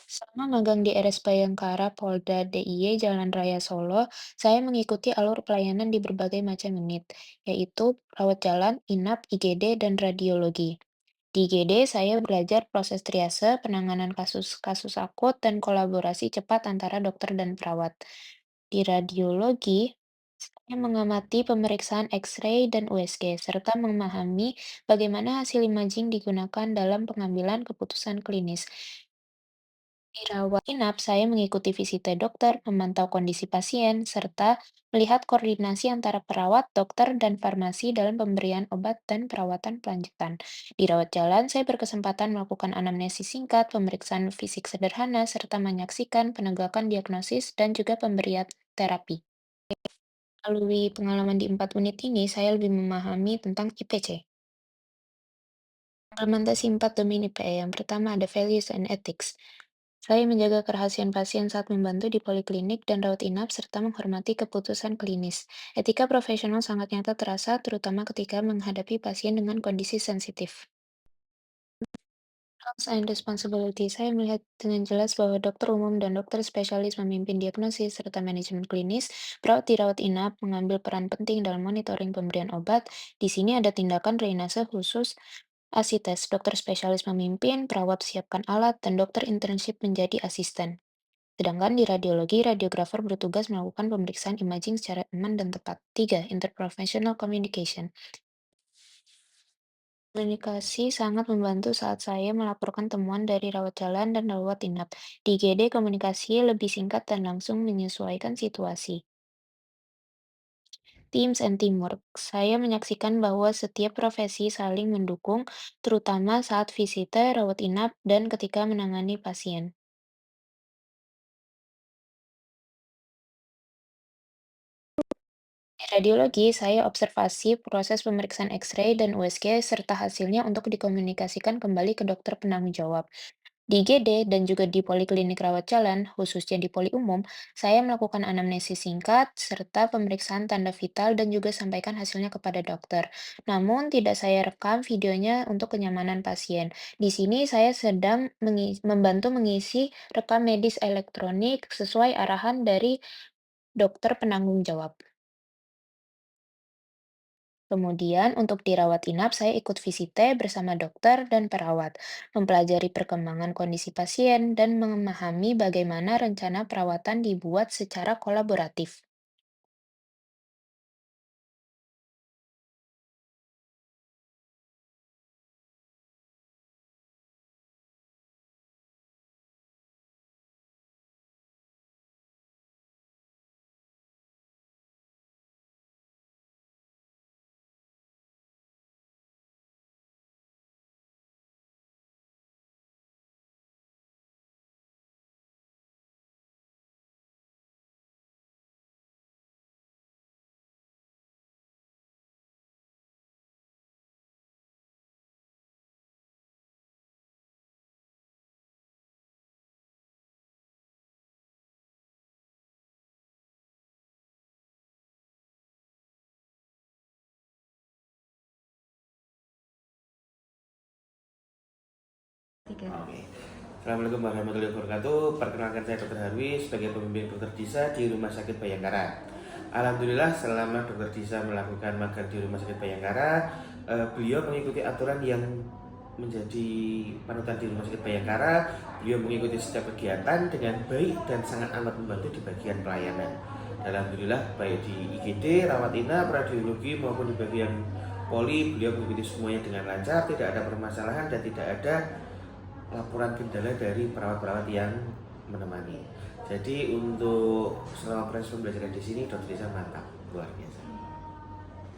Selama magang di RS Bayangkara Polda DIY Jalan Raya Solo, saya mengikuti alur pelayanan di berbagai macam unit, yaitu rawat jalan, inap, IGD, dan radiologi. Di IGD, saya belajar proses triase, penanganan kasus-kasus akut, dan kolaborasi cepat antara dokter dan perawat. Di radiologi, saya mengamati pemeriksaan X-ray dan USG, serta memahami bagaimana hasil imaging digunakan dalam pengambilan keputusan klinis. Di rawat inap, saya mengikuti visite dokter, memantau kondisi pasien, serta melihat koordinasi antara perawat, dokter, dan farmasi dalam pemberian obat dan perawatan pelanjutan. Di rawat jalan, saya berkesempatan melakukan anamnesis singkat, pemeriksaan fisik sederhana, serta menyaksikan penegakan diagnosis dan juga pemberian terapi. Melalui pengalaman di 4 unit ini, saya lebih memahami tentang IPC. Implementasi 4 domain IPE. Yang pertama ada values and ethics. Saya menjaga kerahasiaan pasien saat membantu di poliklinik dan rawat inap, serta menghormati keputusan klinis. Etika profesional sangat nyata terasa, terutama ketika menghadapi pasien dengan kondisi sensitif. Roles and responsibility. Saya melihat dengan jelas bahwa dokter umum dan dokter spesialis memimpin diagnosis serta manajemen klinis, perawat di rawat inap mengambil peran penting dalam monitoring pemberian obat. Di sini ada tindakan drainase khusus, asites, dokter spesialis memimpin, perawat siapkan alat, dan dokter internship menjadi asisten. Sedangkan di radiologi, radiografer bertugas melakukan pemeriksaan imaging secara aman dan tepat. 3. Interprofessional communication. Komunikasi sangat membantu saat saya melaporkan temuan dari rawat jalan dan rawat inap. Di IGD, komunikasi lebih singkat dan langsung menyesuaikan situasi. Teams and teamwork. Saya menyaksikan bahwa setiap profesi saling mendukung, terutama saat visite, rawat inap, dan ketika menangani pasien. Di radiologi, saya observasi proses pemeriksaan X-ray dan USG serta hasilnya untuk dikomunikasikan kembali ke dokter penanggung jawab. Di IGD dan juga di poliklinik rawat jalan, khususnya di poli umum, saya melakukan anamnesis singkat serta pemeriksaan tanda vital dan juga sampaikan hasilnya kepada dokter. Namun, tidak saya rekam videonya untuk kenyamanan pasien. Di sini saya sedang membantu mengisi rekam medis elektronik sesuai arahan dari dokter penanggung jawab. Kemudian, untuk dirawat inap, saya ikut visite bersama dokter dan perawat, mempelajari perkembangan kondisi pasien, dan memahami bagaimana rencana perawatan dibuat secara kolaboratif. Oke. Assalamualaikum warahmatullahi wabarakatuh. Perkenalkan saya Dr. Harwi sebagai pembimbing Dr. Disa di Rumah Sakit Bayangkara. Alhamdulillah selama Dr. Disa melakukan magang di Rumah Sakit Bayangkara, beliau mengikuti aturan yang menjadi panutan di Rumah Sakit Bayangkara. Beliau mengikuti setiap kegiatan dengan baik dan sangat amat membantu di bagian pelayanan. Alhamdulillah baik di IGD, rawat inap, radiologi maupun di bagian poli, beliau mengikuti semuanya dengan lancar, tidak ada permasalahan dan tidak ada laporan kendala dari perawat-perawat yang menemani. Jadi untuk selama proses pembelajaran di sini Dokter Desa mantap, luar biasa.